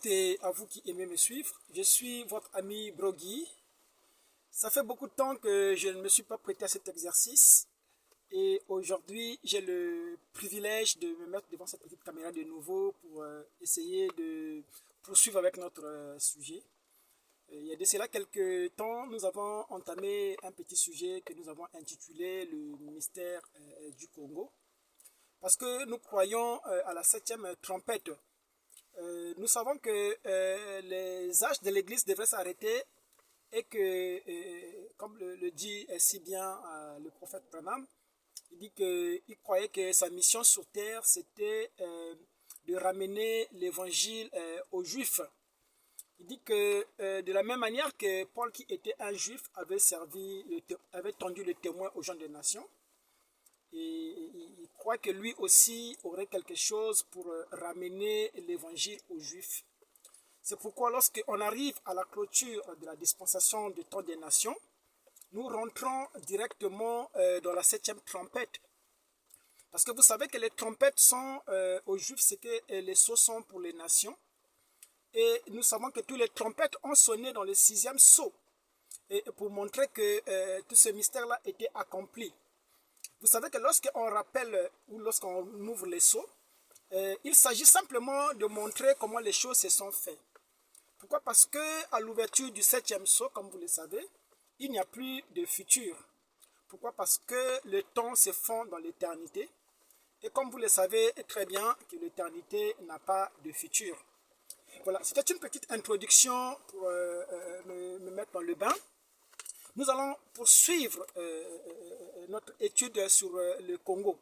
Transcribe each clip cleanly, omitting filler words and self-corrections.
toutes et à vous qui aimez me suivre. Je suis votre ami Brogui. Ça fait beaucoup de temps que je ne me suis pas prêté à cet exercice et aujourd'hui j'ai le privilège de me mettre devant cette petite caméra de nouveau pour essayer de poursuivre avec notre sujet. Il y a de cela quelques temps, nous avons entamé un petit sujet que nous avons intitulé le mystère du Congo parce que nous croyons à la septième trompette. Nous savons que les âges de l'Église devraient s'arrêter et que, comme le dit si bien le prophète Branham, il dit qu'il croyait que sa mission sur terre, c'était de ramener l'évangile aux Juifs. Il dit que de la même manière que Paul, qui était un Juif, avait tendu le témoin aux gens des nations, et il croit que lui aussi aurait quelque chose pour ramener l'évangile aux Juifs. C'est pourquoi lorsqu'on arrive à la clôture de la dispensation du temps des nations, nous rentrons directement dans la septième trompette. Parce que vous savez que les trompettes sont aux Juifs, c'est que les sceaux sont pour les nations. Et nous savons que tous les trompettes ont sonné dans le sixième sceau. Et pour montrer que tout ce mystère-là était accompli. Vous savez que lorsqu'on rappelle ou lorsqu'on ouvre les sceaux, il s'agit simplement de montrer comment les choses se sont faites. Pourquoi? Parce qu'à l'ouverture du septième sceau, comme vous le savez, il n'y a plus de futur. Pourquoi? Parce que le temps se fond dans l'éternité. Et comme vous le savez très bien, que l'éternité n'a pas de futur. Voilà, c'était une petite introduction pour me mettre dans le bain. Nous allons poursuivre notre étude sur le Congo.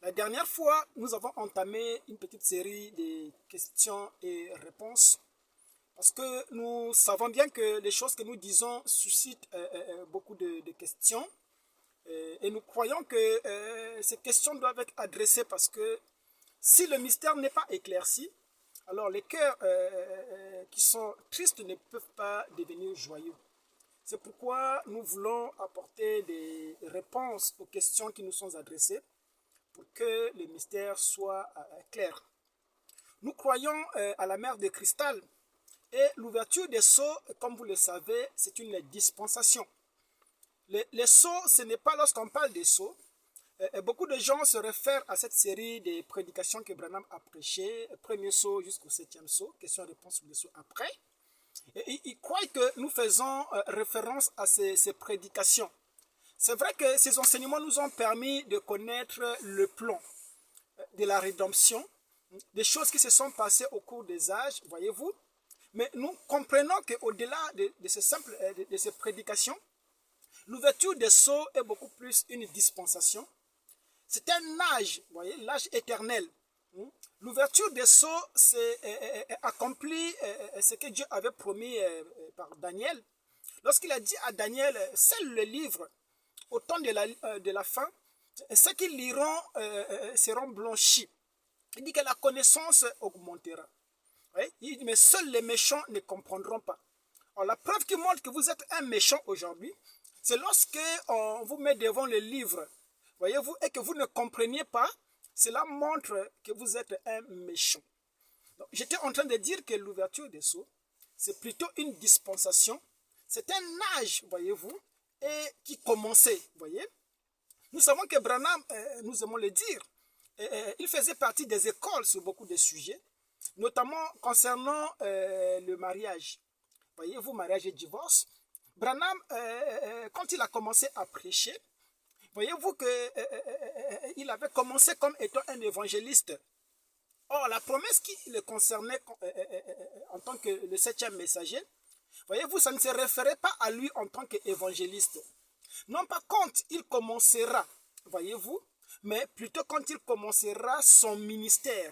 La dernière fois, nous avons entamé une petite série de questions et réponses parce que nous savons bien que les choses que nous disons suscitent beaucoup de questions et nous croyons que ces questions doivent être adressées parce que si le mystère n'est pas éclairci, alors les cœurs qui sont tristes ne peuvent pas devenir joyeux. C'est pourquoi nous voulons apporter des réponses aux questions qui nous sont adressées pour que le mystère soit clair. Nous croyons à la mer de cristal et l'ouverture des sceaux, comme vous le savez, c'est une dispensation. Les sceaux, ce n'est pas lorsqu'on parle des sceaux. Beaucoup de gens se réfèrent à cette série de prédications que Branham a prêchées, premier sceau jusqu'au septième sceau, question-réponse sur les sceaux après. Et ils croient que nous faisons référence à ces prédications. C'est vrai que ces enseignements nous ont permis de connaître le plan de la rédemption, des choses qui se sont passées au cours des âges, voyez-vous. Mais nous comprenons qu'au-delà de ces prédications, l'ouverture des sceaux est beaucoup plus une dispensation. C'est un âge, voyez, l'âge éternel. L'ouverture des sceaux, c'est accompli ce que Dieu avait promis par Daniel. Lorsqu'il a dit à Daniel, scelle le livre au temps de la fin, ceux qui liront seront blanchis. Il dit que la connaissance augmentera. Oui? Il dit, mais seuls les méchants ne comprendront pas. Alors, la preuve qui montre que vous êtes un méchant aujourd'hui, c'est lorsque on vous met devant le livre, voyez-vous, et que vous ne compreniez pas, cela montre que vous êtes un méchant. J'étais en train de dire que l'ouverture des sceaux, c'est plutôt une dispensation. C'est un âge, voyez-vous, et qui commençait, voyez. Nous savons que Branham, nous aimons le dire, il faisait partie des écoles sur beaucoup de sujets, notamment concernant le mariage. Voyez-vous, mariage et divorce. Branham, quand il a commencé à prêcher, voyez-vous qu'il avait commencé comme étant un évangéliste. Or, la promesse qui le concernait en tant que le septième messager, voyez-vous, ça ne se référait pas à lui en tant qu'évangéliste. Non pas quand il commencera, voyez-vous, mais plutôt quand il commencera son ministère.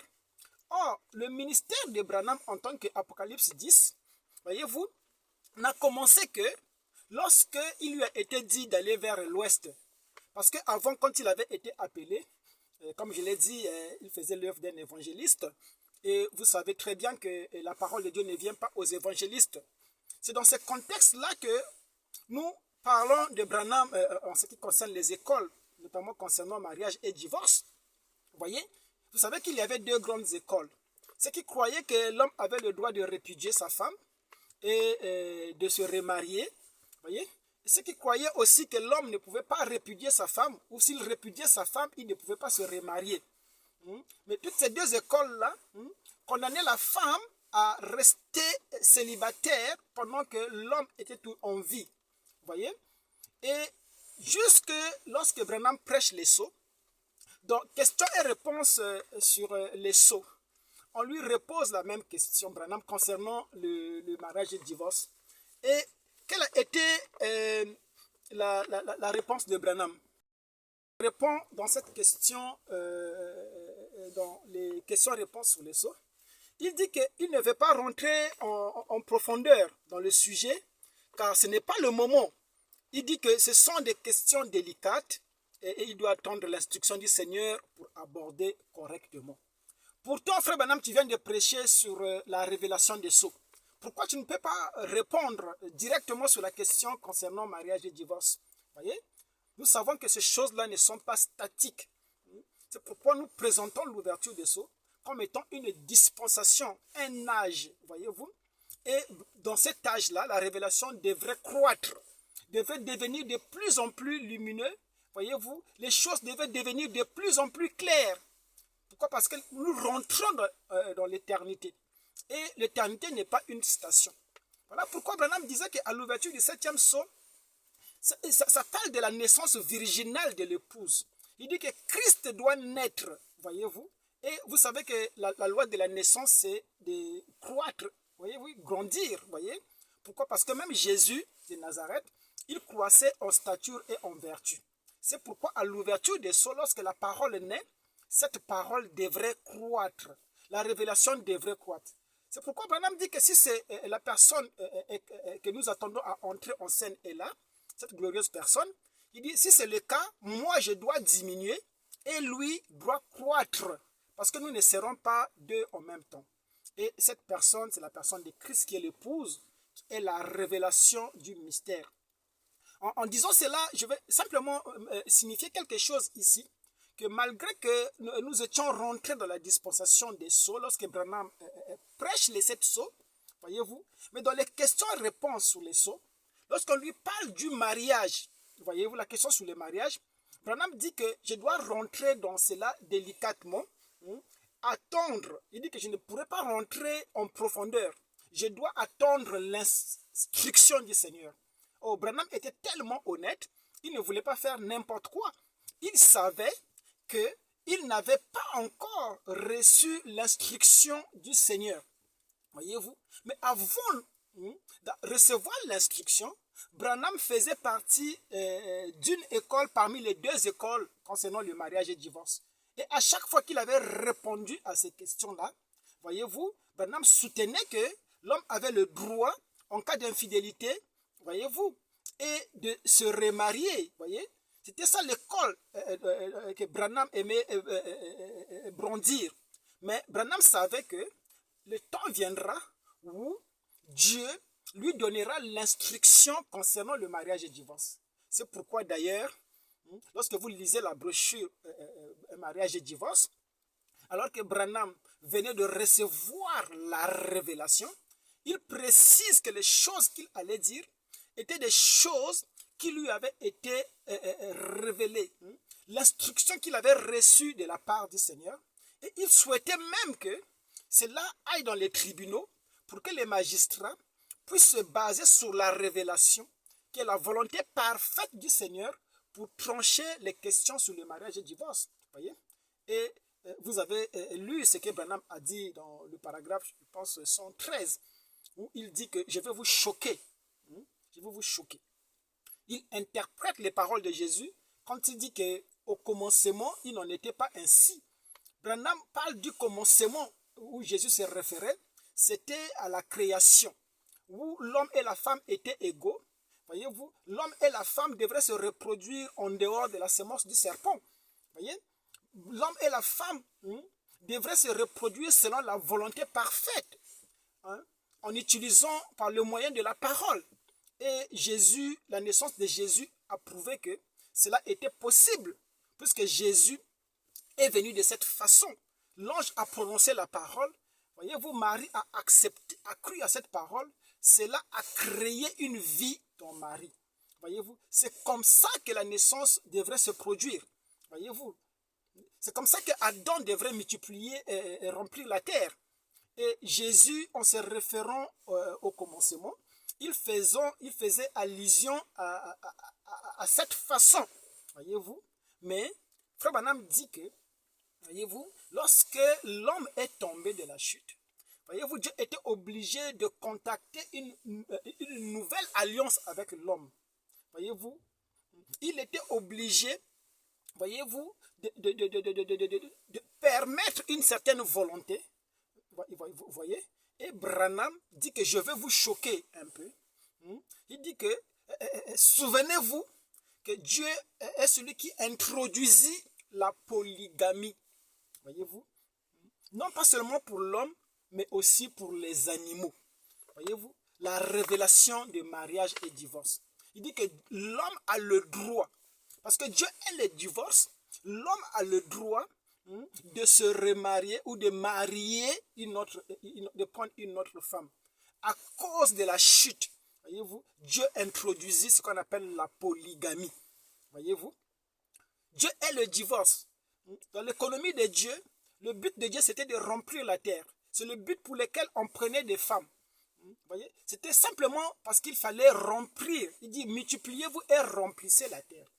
Or, le ministère de Branham en tant qu'Apocalypse 10, voyez-vous, n'a commencé que lorsqu'il lui a été dit d'aller vers l'ouest. Parce qu'avant, quand il avait été appelé, comme je l'ai dit, il faisait l'œuvre d'un évangéliste. Et vous savez très bien que la parole de Dieu ne vient pas aux évangélistes. C'est dans ce contexte-là que nous parlons de Branham en ce qui concerne les écoles, notamment concernant mariage et divorce. Vous voyez, vous savez qu'il y avait deux grandes écoles. ceux qui croyaient que l'homme avait le droit de répudier sa femme et de se remarier, voyez, et ceux qui croyaient aussi que l'homme ne pouvait pas répudier sa femme, ou s'il répudiait sa femme, il ne pouvait pas se remarier. Mais toutes ces deux écoles-là condamnaient la femme à rester célibataire pendant que l'homme était en vie. Voyez? Et jusque lorsque Branham prêche les sceaux, donc questions et réponses sur les sceaux, on lui repose la même question, Branham, concernant le mariage et le divorce. Et quelle a été la réponse de Branham? Il répond dans cette question, dans les questions-réponses sur les sceaux. Il dit qu'il ne veut pas rentrer en profondeur dans le sujet, car ce n'est pas le moment. Il dit que ce sont des questions délicates et il doit attendre l'instruction du Seigneur pour aborder correctement. Pourtant, frère Branham, tu viens de prêcher sur la révélation des sceaux. Pourquoi tu ne peux pas répondre directement sur la question concernant mariage et divorce? Voyez? Nous savons que ces choses-là ne sont pas statiques. C'est pourquoi nous présentons l'ouverture des sceaux comme étant une dispensation, un âge, voyez-vous. Et dans cet âge-là, la révélation devrait croître, devrait devenir de plus en plus lumineux, voyez-vous. Les choses devaient devenir de plus en plus claires. Pourquoi? Parce que nous rentrons dans l'éternité. Et l'éternité n'est pas une station. Voilà pourquoi Branham disait qu'à l'ouverture du 7e sceau, ça parle de la naissance virginale de l'épouse. Il dit que Christ doit naître, voyez-vous. Et vous savez que la loi de la naissance, c'est de croître, voyez-vous, grandir, voyez. Pourquoi? Parce que même Jésus de Nazareth, il croissait en stature et en vertu. C'est pourquoi à l'ouverture des sceaux, lorsque la parole naît, cette parole devrait croître. La révélation devrait croître. C'est pourquoi Branham dit que si c'est la personne que nous attendons à entrer en scène est là, cette glorieuse personne, il dit, si c'est le cas, moi je dois diminuer et lui doit croître. Parce que nous ne serons pas deux en même temps. Et cette personne, c'est la personne de Christ qui est l'épouse, qui est la révélation du mystère. En disant cela, je vais simplement signifier quelque chose ici, que malgré que nous étions rentrés dans la dispensation des sceaux, lorsque Branham prêche les 7 sceaux, voyez-vous, mais dans les questions-réponses sur les sceaux, lorsqu'on lui parle du mariage, voyez-vous, la question sur le mariage, Branham dit que je dois rentrer dans cela délicatement, attendre. Il dit que je ne pourrais pas rentrer en profondeur. Je dois attendre l'instruction du Seigneur. Oh, Branham était tellement honnête, il ne voulait pas faire n'importe quoi. Il savait qu'il n'avait pas encore reçu l'instruction du Seigneur. Voyez-vous? Mais avant de recevoir l'instruction, Branham faisait partie d'une école parmi les 2 écoles concernant le mariage et le divorce. Et à chaque fois qu'il avait répondu à ces questions-là, voyez-vous, Branham soutenait que l'homme avait le droit, en cas d'infidélité, voyez-vous, et de se remarier, voyez. C'était ça l'école que Branham aimait brandir. Mais Branham savait que le temps viendra où Dieu lui donnera l'instruction concernant le mariage et le divorce. C'est pourquoi d'ailleurs, lorsque vous lisez la brochure mariage et divorce, alors que Branham venait de recevoir la révélation, il précise que les choses qu'il allait dire étaient des choses qui lui avaient été révélées. L'instruction qu'il avait reçue de la part du Seigneur. Et il souhaitait même que cela aille dans les tribunaux pour que les magistrats puissent se baser sur la révélation, qui est la volonté parfaite du Seigneur pour trancher les questions sur le mariage et le divorce. Voyez? Et vous avez lu ce que Branham a dit dans le paragraphe, je pense, 113, où il dit que je vais vous choquer. Je vais vous choquer. Il interprète les paroles de Jésus quand il dit qu'au commencement, il n'en était pas ainsi. Branham parle du commencement où Jésus se référait, c'était à la création, où l'homme et la femme étaient égaux. Voyez-vous, l'homme et la femme devraient se reproduire en dehors de la semence du serpent. Voyez, l'homme et la femme devraient se reproduire selon la volonté parfaite, en utilisant par le moyen de la parole. Et Jésus, la naissance de Jésus a prouvé que cela était possible, puisque Jésus est venu de cette façon. L'ange a prononcé la parole, Voyez-vous, Marie a accepté, a cru à cette parole. Cela a créé une vie dans Marie. Voyez-vous, c'est comme ça que la naissance devrait se produire. Voyez-vous, c'est comme ça qu'Adam devrait multiplier et remplir la terre. Et Jésus, en se référant au commencement, il faisait allusion à cette façon. Voyez-vous, mais Frère Branham dit que, voyez-vous, lorsque l'homme est tombé de la chute, voyez-vous, Dieu était obligé de contacter une nouvelle alliance avec l'homme. Voyez-vous, il était obligé, voyez-vous, de permettre une certaine volonté. Vous voyez? Et Branham dit que je vais vous choquer un peu. Il dit que, souvenez-vous que Dieu est celui qui introduisit la polygamie. Voyez-vous? Non pas seulement pour l'homme, mais aussi pour les animaux. Voyez-vous? La révélation de mariage et divorce. Il dit que l'homme a le droit, parce que Dieu est le divorce, l'homme a le droit de se remarier ou de marier de prendre une autre femme. À cause de la chute, voyez-vous, Dieu introduisit ce qu'on appelle la polygamie. Voyez-vous? Dieu est le divorce. Dans l'économie de Dieu, le but de Dieu, c'était de remplir la terre. C'est le but pour lequel on prenait des femmes. Voyez, c'était simplement parce qu'il fallait remplir. Il dit, multipliez-vous et remplissez la terre.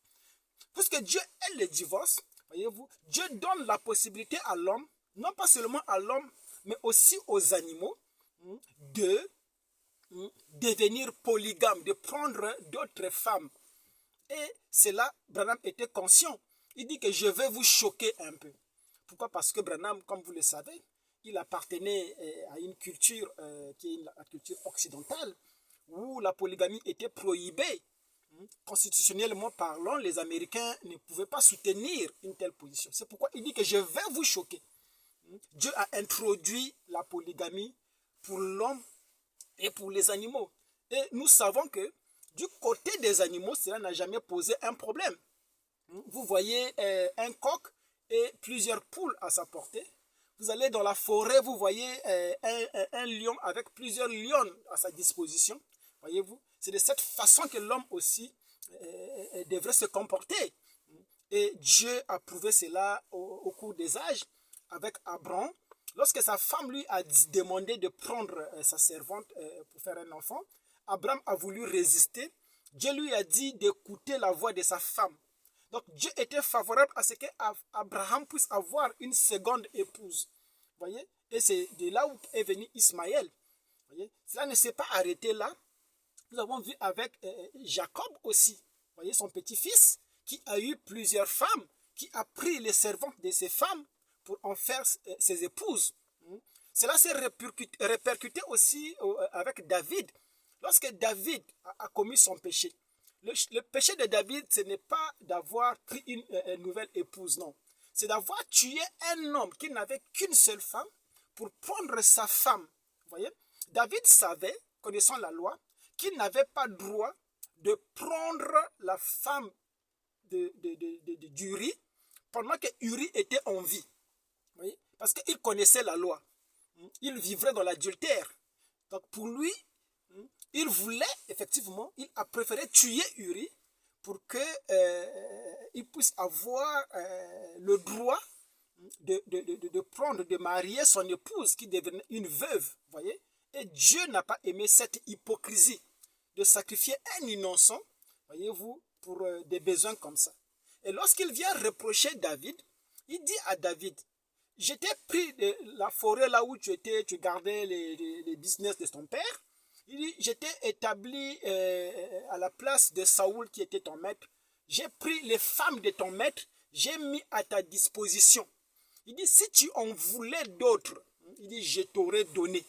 Puisque Dieu est le divorce, voyez-vous, Dieu donne la possibilité à l'homme, non pas seulement à l'homme, mais aussi aux animaux, de devenir polygame, de prendre d'autres femmes. Et cela, Branham était conscient. Il dit que je vais vous choquer un peu. Pourquoi? Parce que Branham, comme vous le savez, il appartenait à une culture qui est la culture occidentale, où la polygamie était prohibée. Constitutionnellement parlant, les Américains ne pouvaient pas soutenir une telle position. C'est pourquoi il dit que je vais vous choquer. Dieu a introduit la polygamie pour l'homme et pour les animaux. Et nous savons que du côté des animaux, cela n'a jamais posé un problème. Vous voyez un coq et plusieurs poules à sa portée. Vous allez dans la forêt, vous voyez un lion avec plusieurs lions à sa disposition. Voyez-vous, c'est de cette façon que l'homme aussi devrait se comporter. Et Dieu a prouvé cela au cours des âges avec Abraham. Lorsque sa femme lui a demandé de prendre sa servante pour faire un enfant, Abraham a voulu résister. Dieu lui a dit d'écouter la voix de sa femme. Donc Dieu était favorable à ce qu'Abraham puisse avoir une seconde épouse. Voyez? Et c'est de là où est venu Ismaël. Voyez? Cela ne s'est pas arrêté là. Nous avons vu avec Jacob aussi. Voyez, son petit-fils qui a eu plusieurs femmes, qui a pris les servantes de ses femmes pour en faire ses épouses. Cela s'est répercuté aussi avec David. Lorsque David a commis son péché, le péché de David, ce n'est pas d'avoir pris une nouvelle épouse, non. C'est d'avoir tué un homme qui n'avait qu'une seule femme pour prendre sa femme. Vous voyez? David savait, connaissant la loi, qu'il n'avait pas droit de prendre la femme d'Uri pendant que Uri était en vie. Vous voyez? Parce qu'il connaissait la loi. Il vivrait dans l'adultère. Donc pour lui, il voulait, effectivement, il a préféré tuer Uri pour qu'il puisse avoir le droit de prendre, de marier son épouse qui devenait une veuve. Voyez? Et Dieu n'a pas aimé cette hypocrisie de sacrifier un innocent, voyez-vous, pour des besoins comme ça. Et lorsqu'il vient reprocher David, il dit à David, je t'ai pris de la forêt là où tu étais, tu gardais les business de ton père. Il dit, je t'ai établi à la place de Saoul qui était ton maître. J'ai pris les femmes de ton maître, j'ai mis à ta disposition. Il dit, si tu en voulais d'autres, il dit, je t'aurais donné.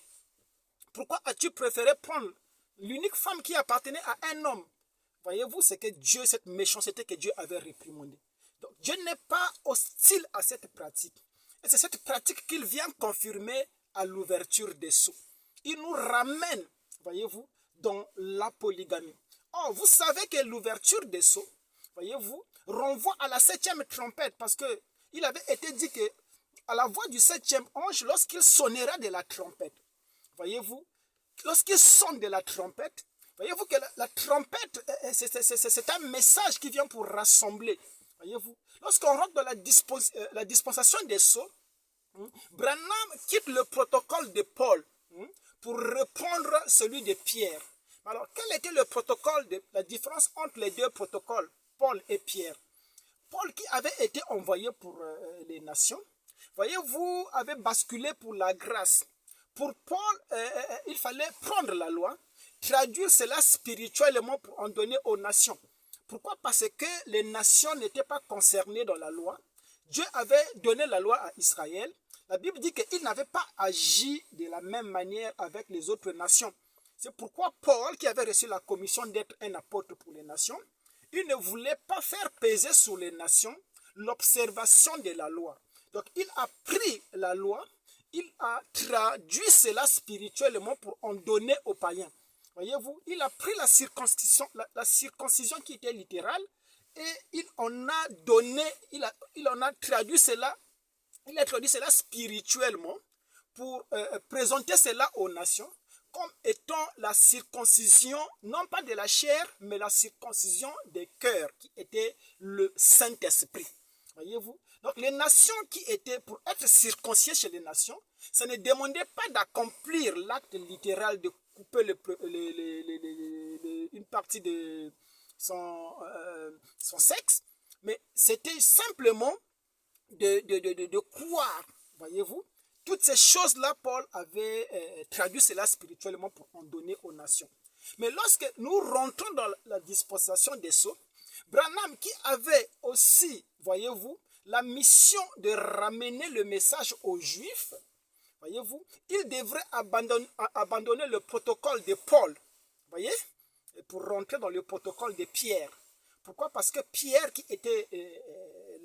Pourquoi as-tu préféré prendre l'unique femme qui appartenait à un homme? Voyez-vous, c'est que Dieu, cette méchanceté que Dieu avait réprimandée. Donc Dieu n'est pas hostile à cette pratique. Et c'est cette pratique qu'il vient confirmer à l'ouverture des sceaux. Il nous ramène, voyez-vous, dans la polygamie. Or, vous savez que l'ouverture des sceaux, voyez-vous, renvoie à la 7e trompette parce qu'il avait été dit que à la voix du septième ange, lorsqu'il sonnera de la trompette, voyez-vous, lorsqu'il sonne de la trompette, voyez-vous que la trompette, c'est un message qui vient pour rassembler. Voyez-vous, lorsqu'on rentre dans la dispensation des sceaux, Branham quitte le protocole de Paul pour reprendre celui de Pierre. Alors, quel était le protocole, la différence entre les deux protocoles, Paul et Pierre? Paul qui avait été envoyé pour les nations, voyez-vous, avait basculé pour la grâce. Pour Paul, il fallait prendre la loi, traduire cela spirituellement pour en donner aux nations. Pourquoi? Parce que les nations n'étaient pas concernées dans la loi. Dieu avait donné la loi à Israël. La Bible dit qu'il n'avait pas agi de la même manière avec les autres nations. C'est pourquoi Paul, qui avait reçu la commission d'être un apôtre pour les nations, il ne voulait pas faire peser sur les nations l'observation de la loi. Donc il a pris la loi, il a traduit cela spirituellement pour en donner aux païens. Voyez-vous, il a pris la circoncision qui était littérale et il en a donné, il en a traduit cela, il a traduit cela spirituellement pour présenter cela aux nations comme étant la circoncision, non pas de la chair, mais la circoncision des cœurs, qui était le Saint-Esprit. Voyez-vous? Donc les nations qui étaient, pour être circoncisées chez les nations, ça ne demandait pas d'accomplir l'acte littéral de couper une partie de son sexe, mais c'était simplement de croire, voyez-vous. Toutes ces choses-là, Paul avait traduit cela spirituellement pour en donner aux nations. Mais lorsque nous rentrons dans la dispensation des sceaux, Branham, qui avait aussi, voyez-vous, la mission de ramener le message aux Juifs, voyez-vous, il devrait abandonner le protocole de Paul, voyez, pour rentrer dans le protocole de Pierre. Pourquoi? Parce que Pierre, qui était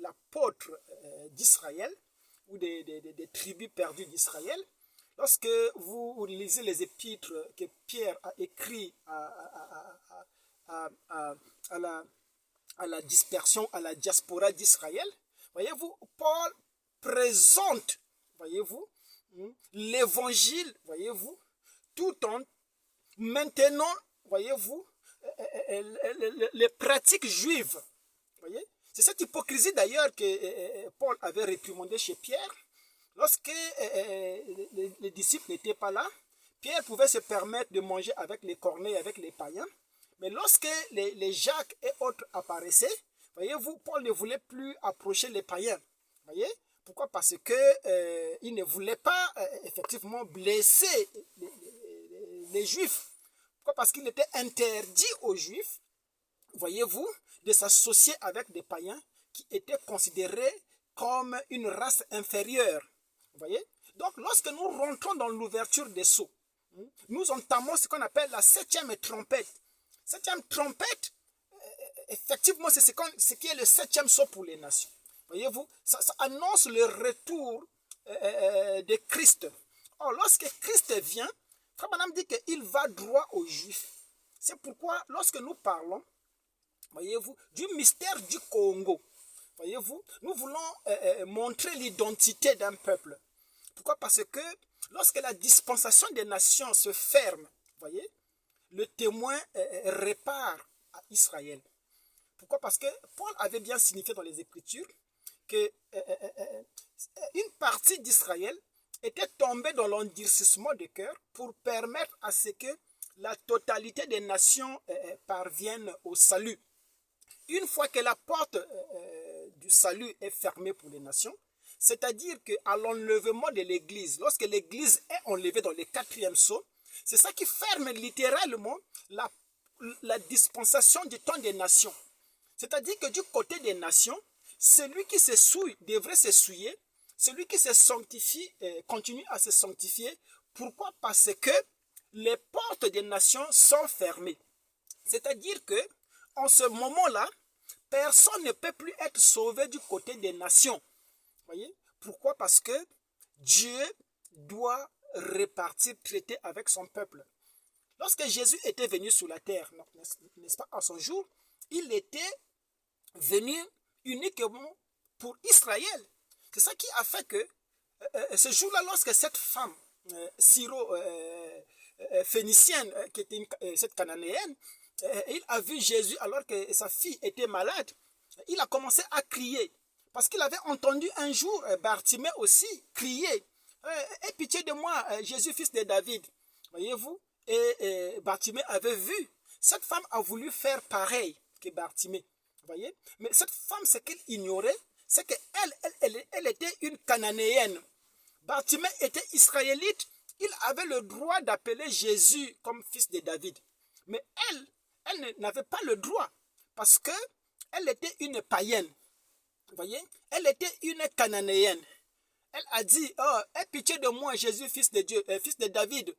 l'apôtre d'Israël, ou des tribus perdues d'Israël, lorsque vous lisez les épîtres que Pierre a écrits à la dispersion, à la diaspora d'Israël, voyez-vous, Paul présente, voyez-vous, l'évangile, voyez-vous, tout en maintenant, voyez-vous, les pratiques juives, voyez. C'est cette hypocrisie d'ailleurs que Paul avait réprimandée chez Pierre. Lorsque les disciples n'étaient pas là, Pierre pouvait se permettre de manger avec les corneilles, avec les païens. Mais lorsque les Jacques et autres apparaissaient, voyez-vous, Paul ne voulait plus approcher les païens. Voyez? Pourquoi? Parce que il ne voulait pas effectivement blesser les Juifs. Pourquoi? Parce qu'il était interdit aux Juifs, voyez-vous, de s'associer avec des païens qui étaient considérés comme une race inférieure. Vous voyez? Donc, lorsque nous rentrons dans l'ouverture des sceaux, nous entamons ce qu'on appelle la septième trompette. Septième trompette, effectivement, c'est ce qui est le septième sceau pour les nations. Voyez-vous, ça annonce le retour de Christ. Or, lorsque Christ vient, Frère Branham dit qu'il va droit aux Juifs. C'est pourquoi, lorsque nous parlons, voyez-vous, du mystère du Congo, voyez-vous, nous voulons montrer l'identité d'un peuple. Pourquoi? Parce que lorsque la dispensation des nations se ferme, voyez, le témoin répare à Israël. Pourquoi? Parce que Paul avait bien signifié dans les Écritures que une partie d'Israël était tombée dans l'endurcissement de cœur pour permettre à ce que la totalité des nations parviennent au salut. Une fois que la porte du salut est fermée pour les nations, c'est-à-dire qu'à l'enlèvement de l'Église, lorsque l'Église est enlevée dans le quatrième sceau, c'est ça qui ferme littéralement la dispensation du temps des nations. C'est-à-dire que du côté des nations, celui qui se souille devrait se souiller, celui qui se sanctifie continue à se sanctifier. Pourquoi? Parce que les portes des nations sont fermées. C'est-à-dire que en ce moment-là, personne ne peut plus être sauvé du côté des nations. Voyez? Pourquoi? Parce que Dieu doit repartir, traiter avec son peuple. Lorsque Jésus était venu sur la terre, n'est-ce pas, à son jour, il était venu uniquement pour Israël. C'est ça qui a fait que ce jour-là, lorsque cette femme, syro-phénicienne, qui était cette cananéenne, il a vu Jésus alors que sa fille était malade, il a commencé à crier. Parce qu'il avait entendu un jour Bartimée aussi crier. Aie pitié de moi, Jésus, fils de David. Voyez-vous? Et Bartimée avait vu. Cette femme a voulu faire pareil que Bartimée. Voyez? Mais cette femme, ce qu'elle ignorait, c'est qu'elle était une cananéenne. Bartimée était israélite. Il avait le droit d'appeler Jésus comme fils de David. Mais elle n'avait pas le droit parce qu'elle était une païenne. Vous voyez? Elle était une cananéenne. Elle a dit, oh, aie pitié de moi, Jésus, fils de Dieu, fils de David.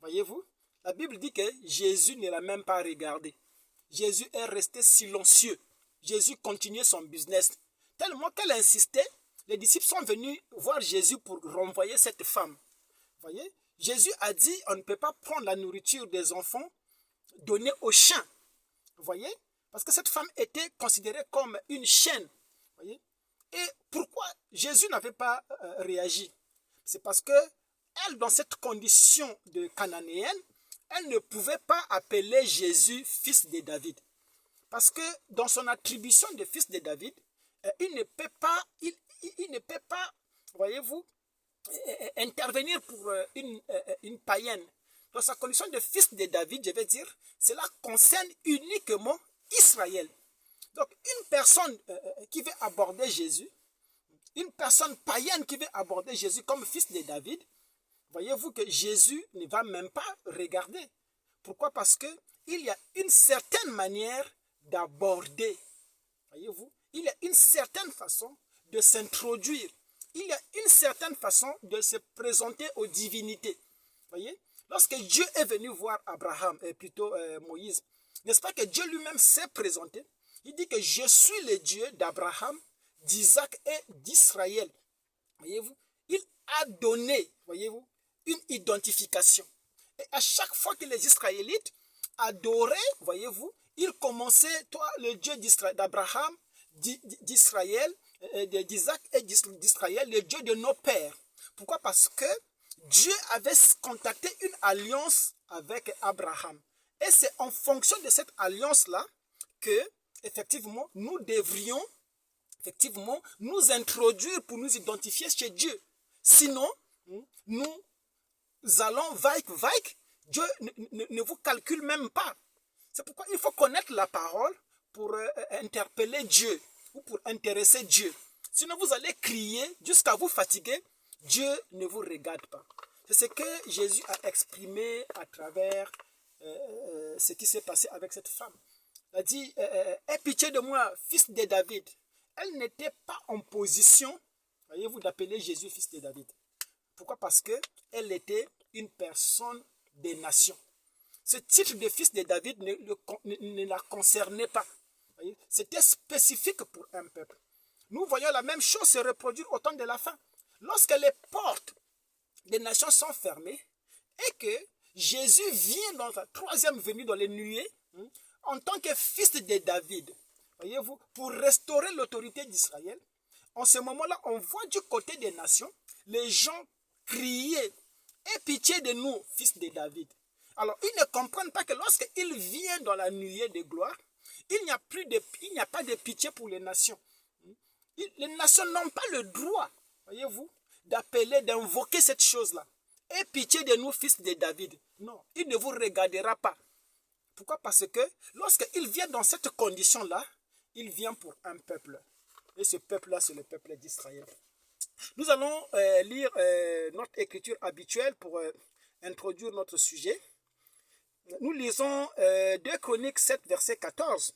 Voyez-vous? La Bible dit que Jésus ne l'a même pas regardé. Jésus est resté silencieux. Jésus continuait son business. Tellement qu'elle insistait, les disciples sont venus voir Jésus pour renvoyer cette femme. Voyez? Jésus a dit, on ne peut pas prendre la nourriture des enfants donnée aux chiens. Voyez? Parce que cette femme était considérée comme une chienne. Voyez? Et pourquoi Jésus n'avait pas réagi? C'est parce que elle, dans cette condition de cananéenne, elle ne pouvait pas appeler Jésus fils de David. Parce que dans son attribution de fils de David, il ne peut pas, voyez-vous, intervenir pour une païenne. Dans sa condition de fils de David, je vais dire, cela concerne uniquement Israël. Donc, une personne qui veut aborder Jésus, une personne païenne qui veut aborder Jésus comme fils de David, voyez-vous que Jésus ne va même pas regarder. Pourquoi? Parce qu'il y a une certaine manière d'aborder. Voyez-vous? Il y a une certaine façon de s'introduire. Il y a une certaine façon de se présenter aux divinités. Voyez? Lorsque Dieu est venu voir Abraham, plutôt Moïse, n'est-ce pas que Dieu lui-même s'est présenté? Il dit que je suis le Dieu d'Abraham, d'Isaac et d'Israël. Voyez-vous? Il a donné, voyez-vous, une identification. Et à chaque fois que les Israélites adoraient, voyez-vous, ils commençaient, toi, le Dieu d'Abraham, d'Israël, d'Isaac et d'Israël, le Dieu de nos pères. Pourquoi? Parce que Dieu avait contacté une alliance avec Abraham. Et c'est en fonction de cette alliance-là que, effectivement, nous devrions, effectivement, nous introduire pour nous identifier chez Dieu. Sinon, nous allons vague. Dieu ne vous calcule même pas. C'est pourquoi il faut connaître la parole pour interpeller Dieu ou pour intéresser Dieu. Sinon, vous allez crier jusqu'à vous fatiguer. Dieu ne vous regarde pas. C'est ce que Jésus a exprimé à travers ce qui s'est passé avec cette femme. Il a dit, aie pitié de moi, fils de David. Elle n'était pas en position, voyez-vous, d'appeler Jésus fils de David. Pourquoi? Parce qu'elle était une personne des nations. Ce titre de fils de David ne la concernait pas. C'était spécifique pour un peuple. Nous voyons la même chose se reproduire au temps de la fin. Lorsque les portes des nations sont fermées et que Jésus vient dans sa troisième venue dans les nuées en tant que fils de David, voyez-vous, pour restaurer l'autorité d'Israël, en ce moment-là, on voit du côté des nations, les gens crier, aie pitié de nous, fils de David. Alors, ils ne comprennent pas que lorsqu'il vient dans la nuée de gloire, il n'y a pas de pitié pour les nations. Les nations n'ont pas le droit, voyez-vous, d'appeler, d'invoquer cette chose-là. Aie pitié de nous, fils de David. Non, il ne vous regardera pas. Pourquoi? Parce que lorsqu'il vient dans cette condition-là, il vient pour un peuple. Et ce peuple-là, c'est le peuple d'Israël. Nous allons lire notre écriture habituelle pour introduire notre sujet. Nous lisons 2 Chroniques 7, verset 14.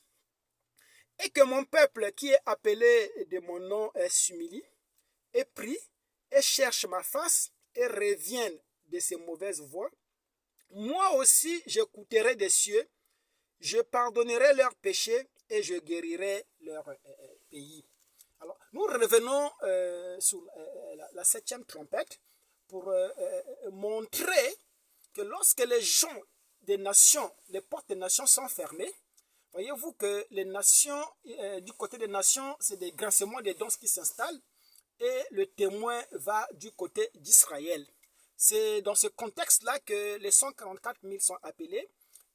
Et que mon peuple qui est appelé de mon nom s'humilie, et prie, et cherche ma face, et revienne de ses mauvaises voies. Moi aussi, j'écouterai des cieux, je pardonnerai leurs péchés, et je guérirai leur pays. Alors, nous revenons sur la 7e trompette pour montrer que lorsque les gens des nations, les portes des nations sont fermées, voyez-vous que les nations, du côté des nations, c'est des grincements des dents qui s'installent et le témoin va du côté d'Israël. C'est dans ce contexte-là que les 144 000 sont appelés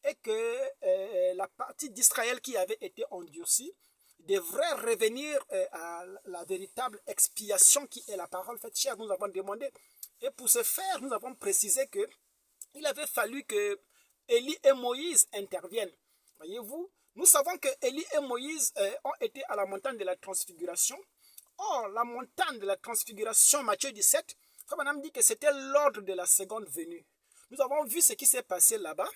et que la partie d'Israël qui avait été endurcie devrait revenir à la véritable expiation qui est la parole faite chère. Nous avons demandé. Et pour ce faire, nous avons précisé qu'il avait fallu que Élie et Moïse interviennent. Voyez-vous, nous savons que Élie et Moïse ont été à la montagne de la transfiguration. Or, la montagne de la transfiguration, Matthieu 17, Frère Branham dit que c'était l'ordre de la seconde venue. Nous avons vu ce qui s'est passé là-bas,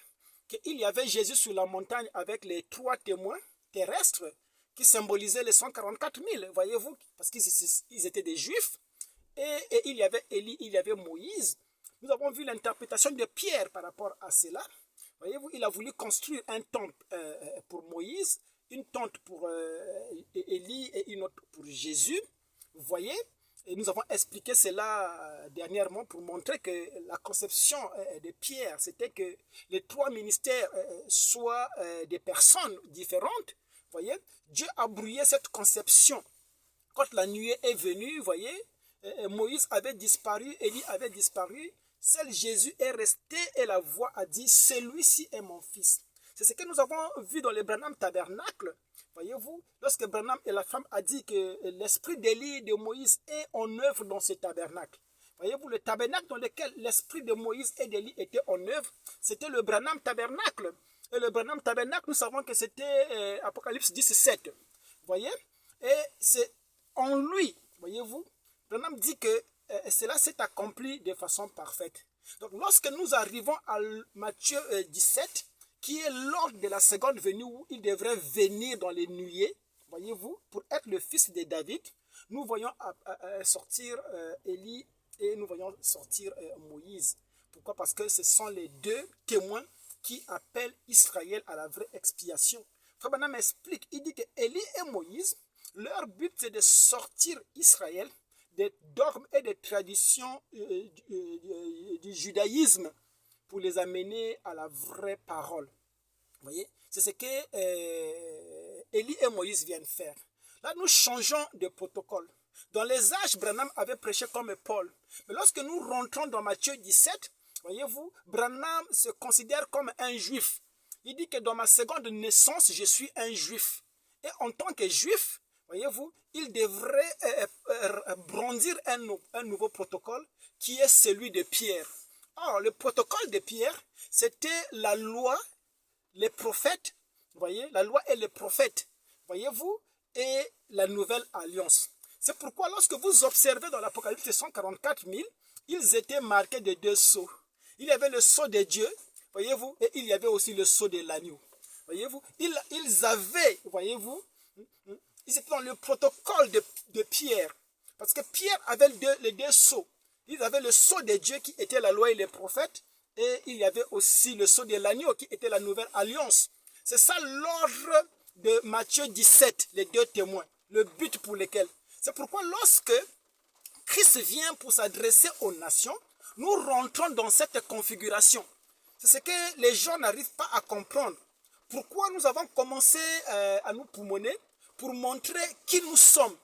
qu'il y avait Jésus sur la montagne avec les 3 témoins terrestres qui symbolisaient les 144 000, voyez-vous, parce qu'ils étaient des Juifs. Et il y avait Élie, il y avait Moïse. Nous avons vu l'interprétation de Pierre par rapport à cela. Voyez-vous, il a voulu construire un temple pour Moïse, une tente pour Élie et une autre pour Jésus. Vous voyez, et nous avons expliqué cela dernièrement pour montrer que la conception de Pierre, c'était que les 3 ministères soient des personnes différentes. Vous voyez, Dieu a brouillé cette conception. Quand la nuée est venue, vous voyez, Moïse avait disparu, Élie avait disparu, seul Jésus est resté et la voix a dit, celui-ci est mon fils. C'est ce que nous avons vu dans le Branham Tabernacle. Voyez-vous, lorsque Branham et la femme a dit que l'esprit d'Élie et de Moïse est en œuvre dans ce tabernacle. Voyez-vous, le tabernacle dans lequel l'esprit de Moïse et d'Élie était en œuvre, c'était le Branham Tabernacle. Et le Branham Tabernacle, nous savons que c'était Apocalypse 17. Voyez, et c'est en lui, voyez-vous, Branham dit que cela s'est accompli de façon parfaite. Donc, lorsque nous arrivons à Matthieu 17, qui est l'ordre de la seconde venue où il devrait venir dans les nuées, voyez-vous, pour être le fils de David, nous voyons sortir Élie et nous voyons sortir Moïse. Pourquoi? Parce que ce sont les 2 témoins qui appellent Israël à la vraie expiation. Frère Branham explique, il dit que Élie et Moïse, leur but c'est de sortir Israël des dogmes et des traditions du judaïsme pour les amener à la vraie parole. Vous voyez, c'est ce que Élie et Moïse viennent faire. Là, nous changeons de protocole. Dans les âges, Branham avait prêché comme Paul. Mais lorsque nous rentrons dans Matthieu 17, voyez-vous, Branham se considère comme un juif. Il dit que dans ma seconde naissance, je suis un juif. Et en tant que juif, voyez-vous, il devrait brandir un nouveau protocole qui est celui de Pierre. Or, le protocole de Pierre, c'était la loi, les prophètes, voyez, la loi et les prophètes, voyez-vous, et la nouvelle alliance. C'est pourquoi lorsque vous observez dans l'Apocalypse 144 000, ils étaient marqués de 2 sceaux. Il y avait le sceau de Dieu, voyez-vous, et il y avait aussi le sceau de l'agneau. Voyez-vous, ils avaient, voyez-vous, ils étaient dans le protocole de Pierre. Parce que Pierre avait les 2 sceaux. Ils avaient le sceau de Dieu qui était la loi et les prophètes. Et il y avait aussi le sceau de l'agneau qui était la nouvelle alliance. C'est ça l'ordre de Matthieu 17, les 2 témoins. Le but pour lequel. C'est pourquoi lorsque Christ vient pour s'adresser aux nations, nous rentrons dans cette configuration. C'est ce que les gens n'arrivent pas à comprendre. Pourquoi nous avons commencé à nous poumonner pour montrer qui nous sommes.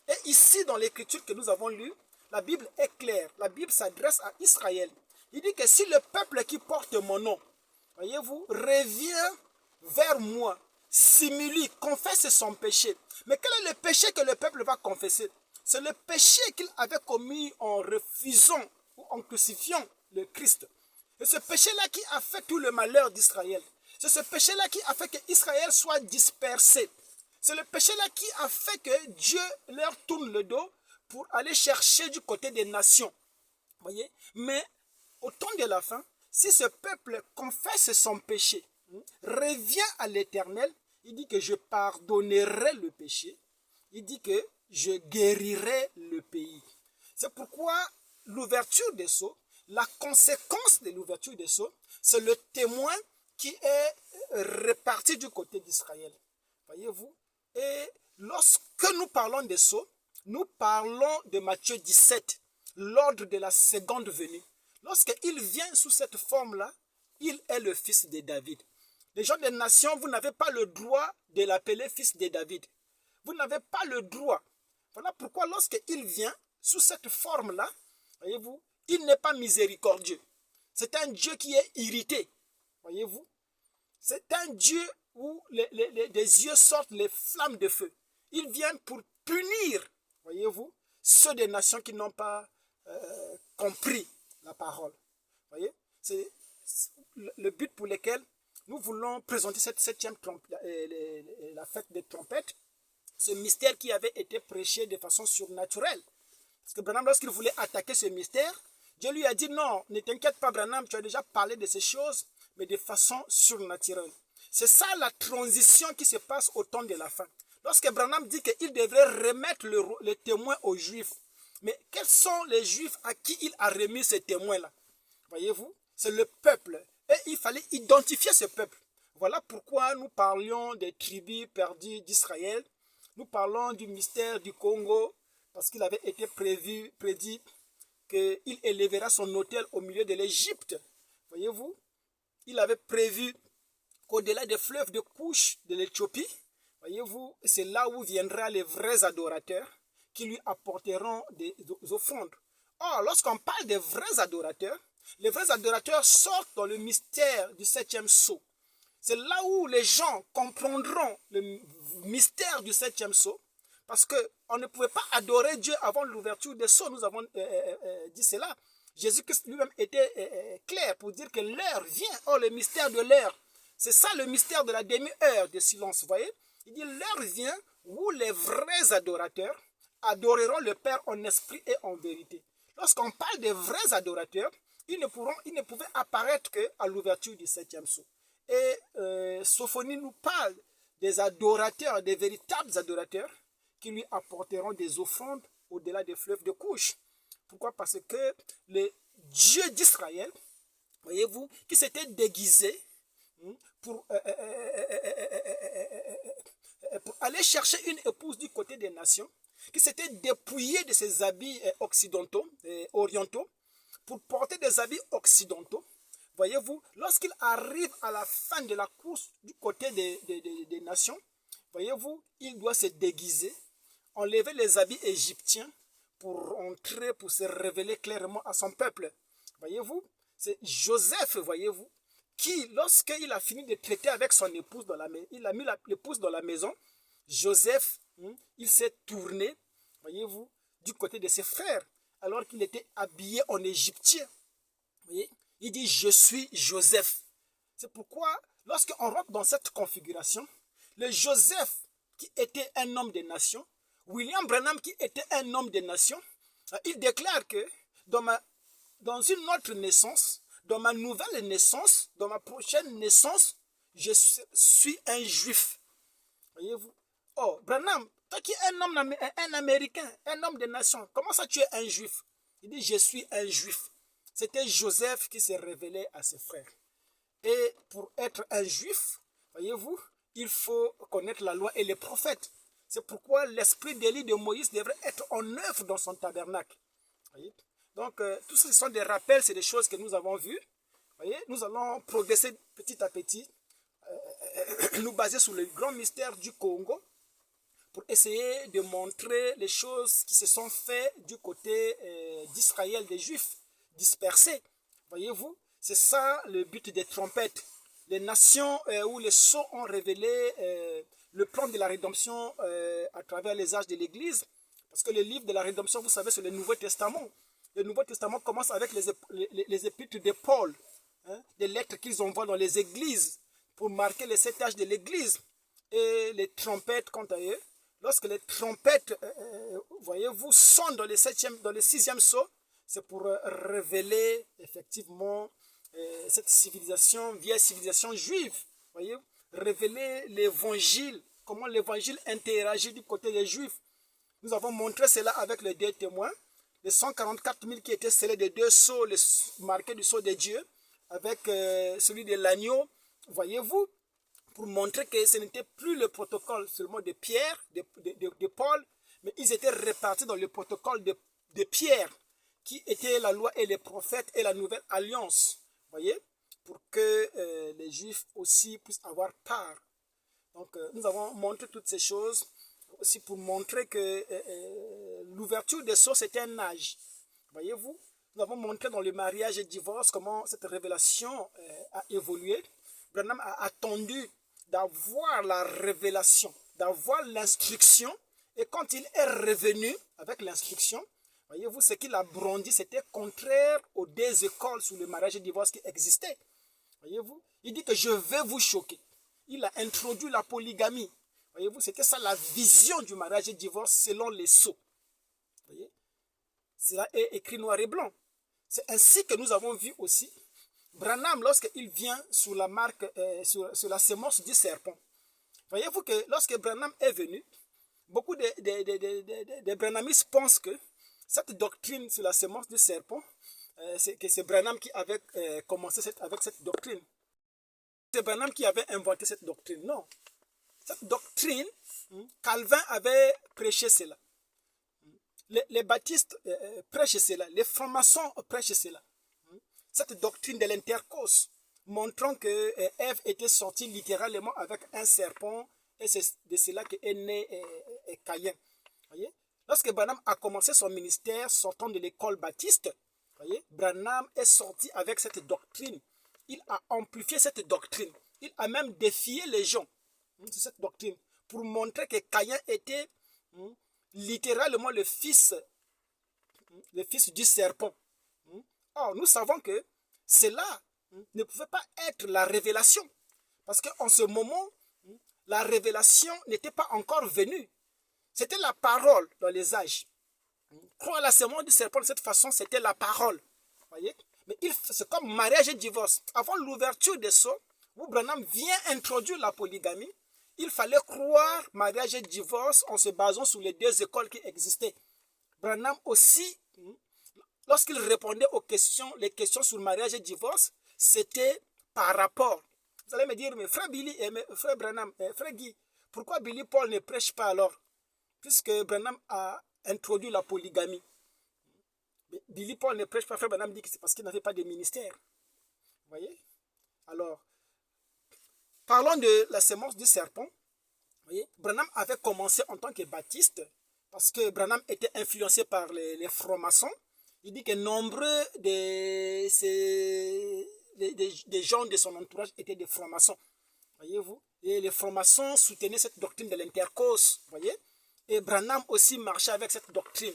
Et ici, dans l'écriture que nous avons lue, la Bible est claire. La Bible s'adresse à Israël. Il dit que si le peuple qui porte mon nom, voyez-vous, revient vers moi, s'humilie, confesse son péché. Mais quel est le péché que le peuple va confesser? C'est le péché qu'il avait commis en refusant ou en crucifiant le Christ. Et ce péché-là qui a fait tout le malheur d'Israël. C'est ce péché-là qui a fait qu'Israël soit dispersé. C'est le péché-là qui a fait que Dieu leur tourne le dos pour aller chercher du côté des nations. Voyez? Mais au temps de la fin, si ce peuple confesse son péché, revient à l'Éternel, il dit que je pardonnerai le péché, il dit que je guérirai le pays. C'est pourquoi l'ouverture des sceaux, la conséquence de l'ouverture des sceaux, c'est le témoin qui est réparti du côté d'Israël. Voyez-vous? Et lorsque nous parlons des sceaux, nous parlons de Matthieu 17, l'ordre de la seconde venue. Lorsqu'il vient sous cette forme-là, il est le fils de David. Les gens des nations, vous n'avez pas le droit de l'appeler fils de David. Vous n'avez pas le droit. Voilà pourquoi lorsqu'il vient sous cette forme-là, voyez-vous, il n'est pas miséricordieux. C'est un Dieu qui est irrité, voyez-vous. C'est un Dieu où des yeux sortent les flammes de feu. Il vient pour punir, voyez-vous, ceux des nations qui n'ont pas compris la parole. Voyez, c'est le but pour lequel nous voulons présenter cette septième la fête des trompettes, ce mystère qui avait été prêché de façon surnaturelle. Parce que Branham, lorsqu'il voulait attaquer ce mystère, Dieu lui a dit non, ne t'inquiète pas Branham, tu as déjà parlé de ces choses, mais de façon surnaturelle. C'est ça la transition qui se passe au temps de la fin. Lorsque Branham dit qu'il devrait remettre le témoin aux Juifs, mais quels sont les Juifs à qui il a remis ces témoins-là? Voyez-vous, c'est le peuple. Et il fallait identifier ce peuple. Voilà pourquoi nous parlions des tribus perdues d'Israël. Nous parlons du mystère du Congo, parce qu'il avait été prédit qu'il élèvera son autel au milieu de l'Égypte. Voyez-vous, il avait prévu qu'au-delà des fleuves de couche de l'Éthiopie, voyez-vous, c'est là où viendront les vrais adorateurs qui lui apporteront des offrandes. Or, lorsqu'on parle des vrais adorateurs, les vrais adorateurs sortent dans le mystère du septième sceau. C'est là où les gens comprendront le mystère du septième sceau, parce qu'on ne pouvait pas adorer Dieu avant l'ouverture des sceaux. Nous avons dit cela. Jésus-Christ lui-même était clair pour dire que l'heure vient. Or, le mystère de l'heure, c'est ça le mystère de la demi-heure de silence. Vous voyez, il dit l'heure vient où les vrais adorateurs adoreront le Père en esprit et en vérité. Lorsqu'on parle des vrais adorateurs, ils ne pouvaient apparaître qu'à l'ouverture du septième sceau. Et Sophonie nous parle des adorateurs, des véritables adorateurs, qui lui apporteront des offrandes au-delà des fleuves de couche. Pourquoi? Parce que le Dieu d'Israël, voyez-vous, qui s'était déguisé pour aller chercher une épouse du côté des nations, qui s'était dépouillé de ses habits occidentaux, orientaux, pour porter des habits occidentaux. Voyez-vous, lorsqu'il arrive à la fin de la course du côté des nations, voyez-vous, il doit se déguiser, enlever les habits égyptiens pour entrer, pour se révéler clairement à son peuple. Voyez-vous, c'est Joseph, voyez-vous, qui, lorsqu'il a fini de traiter avec son épouse, il a mis l'épouse dans la maison, Joseph, il s'est tourné, voyez-vous, du côté de ses frères, alors qu'il était habillé en égyptien. Voyez, il dit, je suis Joseph. C'est pourquoi, lorsqu'on rentre dans cette configuration, le Joseph, qui était un homme des nations, William Branham, qui était un homme des nations, il déclare que dans une autre naissance, dans ma nouvelle naissance, dans ma prochaine naissance, je suis un juif. Voyez-vous? Oh, Branham, toi qui es un Américain, un homme des nations, comment ça tu es un juif? Il dit, je suis un juif. C'était Joseph qui s'est révélé à ses frères. Et pour être un juif, voyez-vous, il faut connaître la loi et les prophètes. C'est pourquoi l'esprit d'Élie de Moïse devrait être en œuvre dans son tabernacle. Voyez? Donc, tout ce sont des rappels, c'est des choses que nous avons vues. Voyez? Nous allons progresser petit à petit, nous baser sur le grand mystère du Congo, pour essayer de montrer les choses qui se sont faites du côté d'Israël, des Juifs dispersés. Voyez-vous, c'est ça le but des trompettes. Les nations où les sceaux ont révélé le plan de la rédemption à travers les âges de l'Église. Parce que le livre de la rédemption, vous savez, c'est le Nouveau Testament. Le Nouveau Testament commence avec les épîtres de Paul, des lettres qu'ils envoient dans les églises pour marquer les 7 âges de l'Église. Et les trompettes, quant à eux, lorsque les trompettes, voyez-vous, sonnent dans le 6e sceau, c'est pour révéler effectivement cette civilisation, vieille civilisation juive. Voyez, révéler l'évangile, comment l'évangile interagit du côté des juifs. Nous avons montré cela avec les 2 témoins, les 144 000 qui étaient scellés des 2 sceaux, marqués du sceau de Dieu, avec celui de l'agneau. Voyez-vous, pour montrer que ce n'était plus le protocole seulement de Pierre, de Paul, mais ils étaient répartis dans le protocole de Pierre, qui était la loi et les prophètes et la nouvelle alliance. Voyez, pour que les Juifs aussi puissent avoir part. Donc, nous avons montré toutes ces choses aussi pour montrer que l'ouverture des sceaux, c'était un âge. Voyez-vous, nous avons montré dans le mariage et divorce comment cette révélation a évolué. Branham a attendu d'avoir la révélation, d'avoir l'instruction. Et quand il est revenu avec l'instruction, voyez-vous, ce qu'il a brandi, c'était contraire aux deux écoles sur le mariage et divorce qui existaient. Voyez-vous, il dit que je vais vous choquer. Il a introduit la polygamie. Voyez-vous, c'était ça la vision du mariage et divorce selon les sceaux. Voyez, cela est écrit noir et blanc. C'est ainsi que nous avons vu aussi Branham lorsqu'il vient sous la marque, sur la sémence du serpent. Voyez-vous que lorsque Branham est venu, beaucoup de Branhamistes pensent que cette doctrine sur la sémence du serpent, c'est Branham qui avait commencé avec cette doctrine. C'est Branham qui avait inventé cette doctrine. Non. Cette doctrine, Calvin avait prêché cela. Les baptistes prêchent cela. Les francs-maçons prêchent cela. Cette doctrine de l'intercourse, montrant que Ève était sortie littéralement avec un serpent, et c'est de cela qu'est né Caïn. Voyez? Lorsque Branham a commencé son ministère sortant de l'école baptiste, voyez, Branham est sorti avec cette doctrine. Il a amplifié cette doctrine. Il a même défié les gens sur cette doctrine pour montrer que Caïn était littéralement le fils du serpent. Or, nous savons que cela ne pouvait pas être la révélation. Parce qu'en ce moment, la révélation n'était pas encore venue. C'était la parole dans les âges. Croire à la sémence du serpent de cette façon, c'était la parole. Voyez? Mais c'est comme mariage et divorce. Avant l'ouverture des sceaux, où Branham vient introduire la polygamie, il fallait croire mariage et divorce en se basant sur les deux écoles qui existaient. Branham aussi, lorsqu'il répondait aux questions, les questions sur mariage et divorce, c'était par rapport. Vous allez me dire, mais frère Billy, frère Branham, frère Guy, pourquoi Billy Paul ne prêche pas alors? Puisque Branham a introduit la polygamie. Mais Billy Paul ne prêche pas, frère Branham dit que c'est parce qu'il n'avait pas de ministère. Vous voyez? Alors, parlons de la sémence du serpent. Vous voyez? Branham avait commencé en tant que baptiste, parce que Branham était influencé par les francs-maçons. Il dit que nombreux des gens de son entourage étaient des francs-maçons. Voyez-vous? Et les francs-maçons soutenaient cette doctrine de l'intercourse. Voyez? Et Branham aussi marchait avec cette doctrine.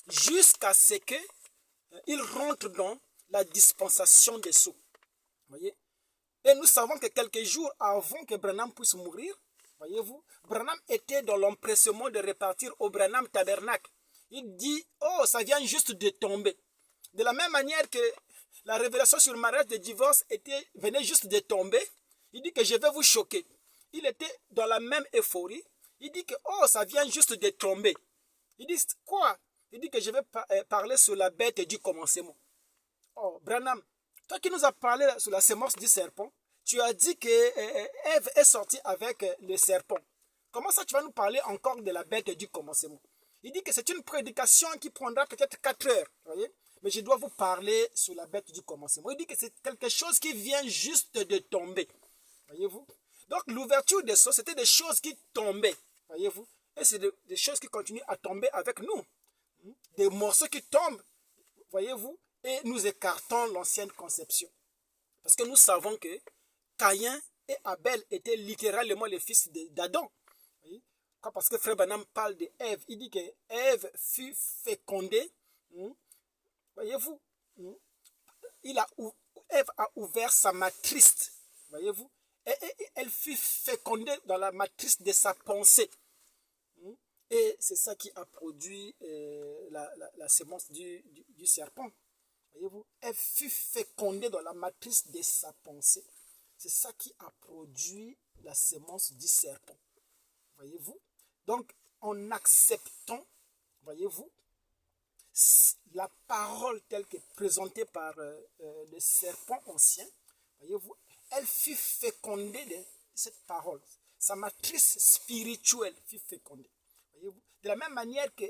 Jusqu'à ce qu'il rentre dans la dispensation des sceaux. Voyez? Et nous savons que quelques jours avant que Branham puisse mourir, voyez-vous, Branham était dans l'empressement de repartir au Branham Tabernacle. Il dit, oh, ça vient juste de tomber. De la même manière que la révélation sur le mariage de divorce venait juste de tomber, il dit que je vais vous choquer. Il était dans la même euphorie. Il dit que, oh, ça vient juste de tomber. Il dit, quoi? Il dit que je vais parler sur la bête du commencement. Oh, Branham, toi qui nous as parlé sur la sémence du serpent, tu as dit que Ève est sortie avec le serpent. Comment ça tu vas nous parler encore de la bête du commencement? Il dit que c'est une prédication qui prendra peut-être 4 heures. Voyez? Mais je dois vous parler sur la bête du commencement. Il dit que c'est quelque chose qui vient juste de tomber. Voyez-vous? Donc l'ouverture des sceaux, c'était des choses qui tombaient. Voyez-vous? Et c'est des choses qui continuent à tomber avec nous. Des morceaux qui tombent. Voyez-vous? Et nous écartons l'ancienne conception. Parce que nous savons que Caïn et Abel étaient littéralement les fils d'Adam. Parce que Frère Branham parle d'Ève, il dit que Ève fut fécondée. Voyez-vous, Ève a ouvert sa matrice. Voyez-vous, et elle fut fécondée dans la matrice de sa pensée. Et c'est ça qui a produit la sémence du serpent. Voyez-vous, elle fut fécondée dans la matrice de sa pensée. C'est ça qui a produit la sémence du serpent. Voyez-vous? Donc, en acceptant, voyez-vous, la parole telle que présentée par le serpent ancien, voyez-vous, elle fut fécondée de cette parole. Sa matrice spirituelle fut fécondée. Voyez-vous? De la même manière que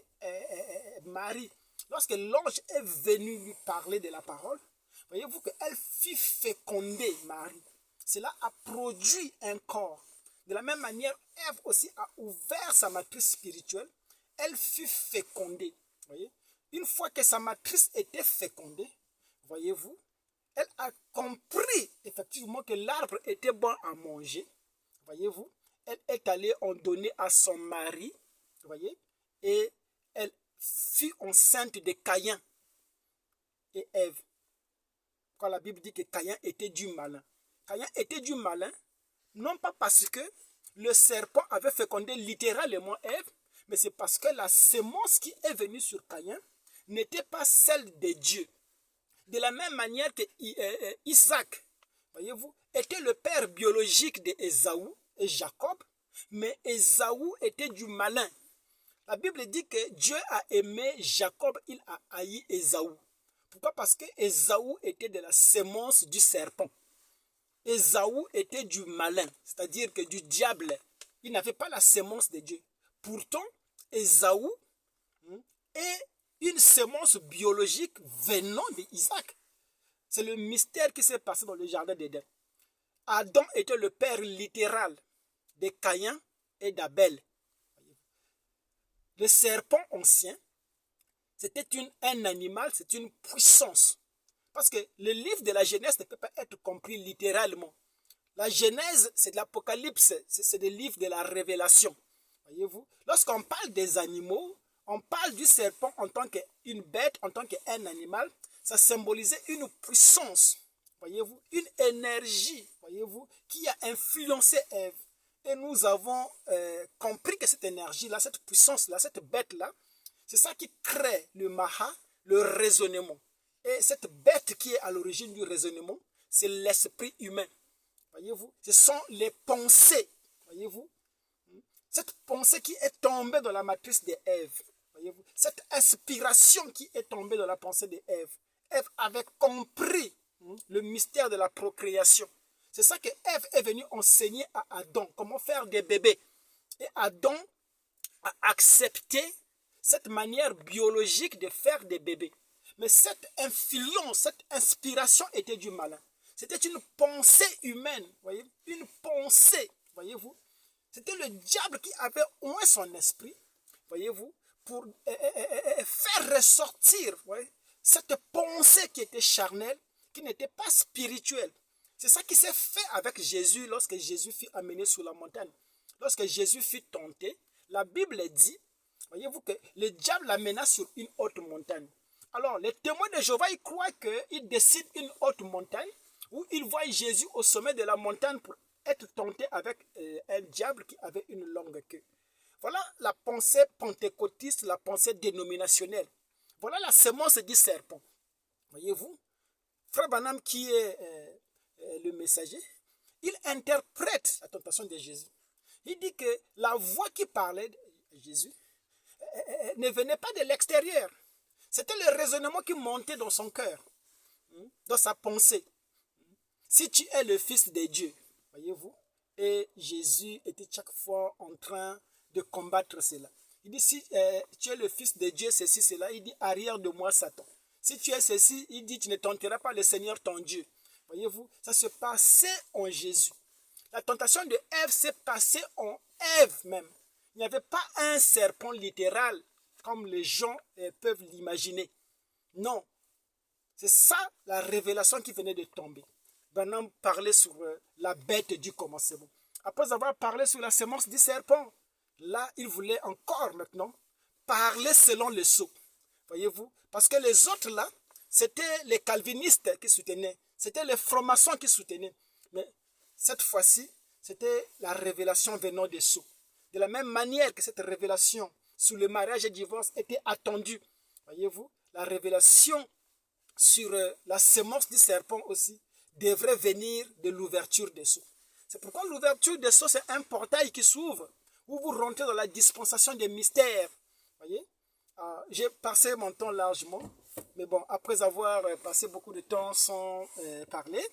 Marie, lorsque l'ange est venu lui parler de la parole, voyez-vous qu'elle fut fécondée, Marie. Cela a produit un corps. De la même manière, Ève aussi a ouvert sa matrice spirituelle. Elle fut fécondée. Voyez? Une fois que sa matrice était fécondée, voyez-vous, elle a compris effectivement que l'arbre était bon à manger. Voyez-vous, elle est allée en donner à son mari, voyez, et elle fut enceinte de Caïn et Ève. Quand la Bible dit que Caïn était du malin. Caïn était du malin, non pas parce que le serpent avait fécondé littéralement Ève, mais c'est parce que la semence qui est venue sur Caïn n'était pas celle de Dieu. De la même manière que Isaac, voyez-vous, était le père biologique d'Ésaü et Jacob, mais Ésaü était du malin. La Bible dit que Dieu a aimé Jacob, il a haï Ésaü. Pourquoi? Parce que Ésaü était de la semence du serpent. Ésaü était du malin, c'est-à-dire que du diable. Il n'avait pas la semence de Dieu. Pourtant, Ésaü est une semence biologique venant d'Isaac. C'est le mystère qui s'est passé dans le jardin d'Éden. Adam était le père littéral de Caïn et d'Abel. Le serpent ancien, c'était un animal, c'est une puissance. Parce que le livre de la Genèse ne peut pas être compris littéralement. La Genèse, c'est de l'Apocalypse, c'est le livre de la révélation. Voyez-vous, lorsqu'on parle des animaux, on parle du serpent en tant qu'une bête, en tant qu'un animal. Ça symbolisait une puissance, voyez-vous, une énergie, voyez-vous, qui a influencé Ève. Et nous avons compris que cette énergie-là, cette puissance-là, cette bête-là, c'est ça qui crée le maha, le raisonnement. Et cette bête qui est à l'origine du raisonnement, c'est l'esprit humain. Voyez-vous, ce sont les pensées, voyez-vous. Cette pensée qui est tombée dans la matrice d'Ève, voyez-vous, cette inspiration qui est tombée dans la pensée d'Ève. Ève avait compris le mystère de la procréation. C'est ça que Ève est venue enseigner à Adam, comment faire des bébés. Et Adam a accepté cette manière biologique de faire des bébés. Mais cette influence, cette inspiration était du malin. C'était une pensée humaine, voyez, une pensée, voyez-vous. C'était le diable qui avait oint son esprit, voyez-vous, pour faire ressortir, voyez, cette pensée qui était charnelle, qui n'était pas spirituelle. C'est ça qui s'est fait avec Jésus lorsque Jésus fut amené sur la montagne. Lorsque Jésus fut tenté, la Bible dit, voyez-vous, que le diable l'amena sur une haute montagne. Alors, les témoins de Jéhovah, ils croient qu'ils décident une haute montagne où ils voient Jésus au sommet de la montagne pour être tenté avec un diable qui avait une longue queue. Voilà la pensée pentecôtiste, la pensée dénominationnelle. Voilà la semence du serpent. Voyez-vous, Frère Branham qui est le messager, il interprète la tentation de Jésus. Il dit que la voix qui parlait de Jésus ne venait pas de l'extérieur. C'était le raisonnement qui montait dans son cœur, dans sa pensée. Si tu es le Fils de Dieu, voyez-vous, et Jésus était chaque fois en train de combattre cela. Il dit, si tu es le Fils de Dieu, ceci, cela, il dit, arrière de moi, Satan. Si tu es ceci, il dit, tu ne tenteras pas le Seigneur ton Dieu. Voyez-vous, ça se passait en Jésus. La tentation de Ève s'est passée en Ève même. Il n'y avait pas un serpent littéral, comme les gens peuvent l'imaginer. Non. C'est ça la révélation qui venait de tomber. Branham parlait sur la bête du commencement. Après avoir parlé sur la semence du serpent, là, il voulait encore maintenant parler selon le sceau. Voyez-vous? Parce que les autres là, c'était les calvinistes qui soutenaient. C'était les francs-maçons qui soutenaient. Mais cette fois-ci, c'était la révélation venant des sceaux. De la même manière que cette révélation sur le mariage et le divorce était attendue. Voyez-vous? La révélation sur la semence du serpent aussi devrait venir de l'ouverture des sceaux. C'est pourquoi l'ouverture des sceaux, c'est un portail qui s'ouvre, où vous rentrez dans la dispensation des mystères. Voyez, j'ai passé mon temps largement, mais bon, après avoir passé beaucoup de temps sans parler,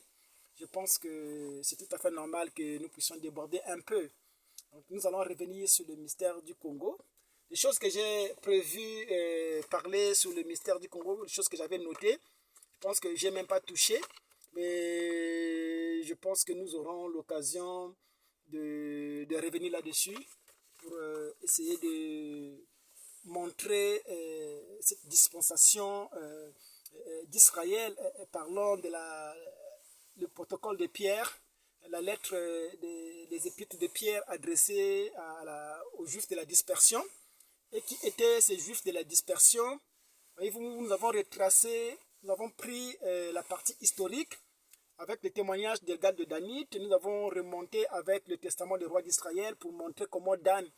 je pense que c'est tout à fait normal que nous puissions déborder un peu. Donc, nous allons revenir sur le mystère du Congo. Les choses que j'ai prévu parler sur le mystère du Congo, les choses que j'avais notées, je pense que je n'ai même pas touché, mais je pense que nous aurons l'occasion de revenir là-dessus pour essayer de montrer cette dispensation d'Israël, parlant de le protocole de Pierre, la lettre des épîtres de Pierre adressée aux Juifs de la dispersion. Et qui étaient ces Juifs de la dispersion? Voyez-vous, nous avons retracé, nous avons pris la partie historique avec le témoignage d'Elgad de Danite. Nous avons remonté avec le testament des rois d'Israël pour montrer comment Dan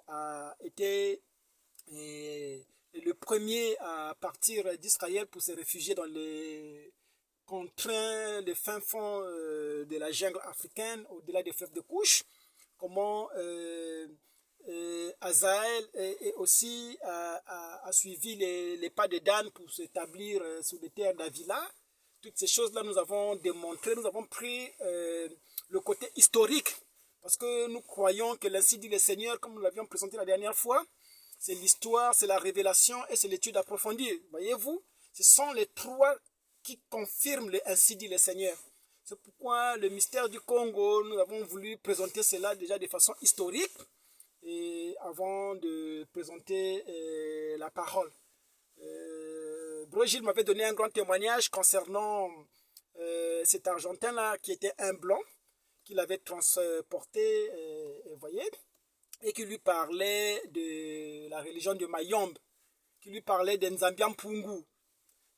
a été le premier à partir d'Israël pour se réfugier dans les contraints, les fins fonds de la jungle africaine, au-delà des fleuves de couche. Comment Azaël aussi a suivi les pas de Dan pour s'établir sur les terres d'Avila. Toutes ces choses-là, nous avons démontré, nous avons pris le côté historique, parce que nous croyons que l'ainsi dit le Seigneur, comme nous l'avions présenté la dernière fois, c'est l'histoire, c'est la révélation et c'est l'étude approfondie. Voyez-vous, ce sont les trois qui confirment le ainsi dit le Seigneur. C'est pourquoi le mystère du Congo, nous avons voulu présenter cela déjà de façon historique, et avant de présenter la parole. Brogil m'avait donné un grand témoignage concernant cet Argentin-là qui était un blanc, qu'il avait transporté, voyez, et qui lui parlait de la religion de Mayombe, qui lui parlait de Nzambian Pungu.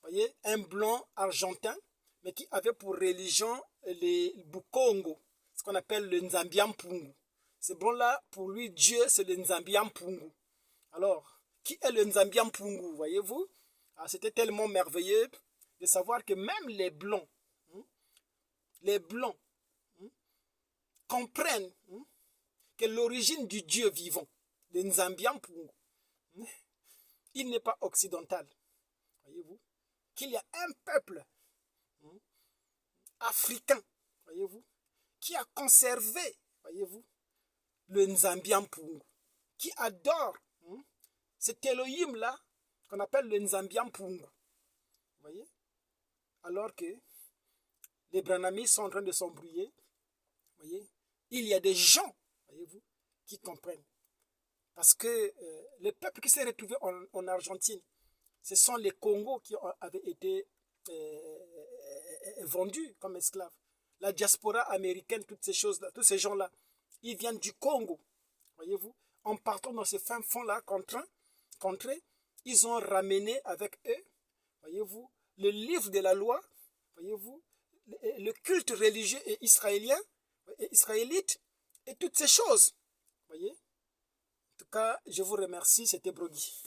Voyez, un blanc argentin, mais qui avait pour religion les Bukongo, ce qu'on appelle le Nzambian Pungu. Ce blanc-là, pour lui, Dieu, c'est le Nzambian Pungu. Alors, qui est le Nzambian Pungu, voyez-vous? C'était tellement merveilleux de savoir que même les Blancs comprennent que l'origine du Dieu vivant, le Nzambian Pungu, il n'est pas occidental, voyez-vous? Qu'il y a un peuple africain, voyez-vous, qui a conservé, voyez-vous, le Nzambian Pungu, qui adore cet Elohim-là qu'on appelle le Nzambian Pungu. Vous voyez? Alors que les Branamis sont en train de s'embrouiller. Voyez? Il y a des gens, voyez-vous, qui comprennent. Parce que le peuple qui s'est retrouvé en Argentine, ce sont les Congos qui avaient été vendus comme esclaves. La diaspora américaine, toutes ces choses-là, tous ces gens-là, ils viennent du Congo, voyez-vous. En partant dans ces fins fonds-là, contrées, ils ont ramené avec eux, voyez-vous, le livre de la loi, voyez-vous, le culte religieux et israélien, et israélite, et toutes ces choses, voyez. En tout cas, je vous remercie, c'était Brogui.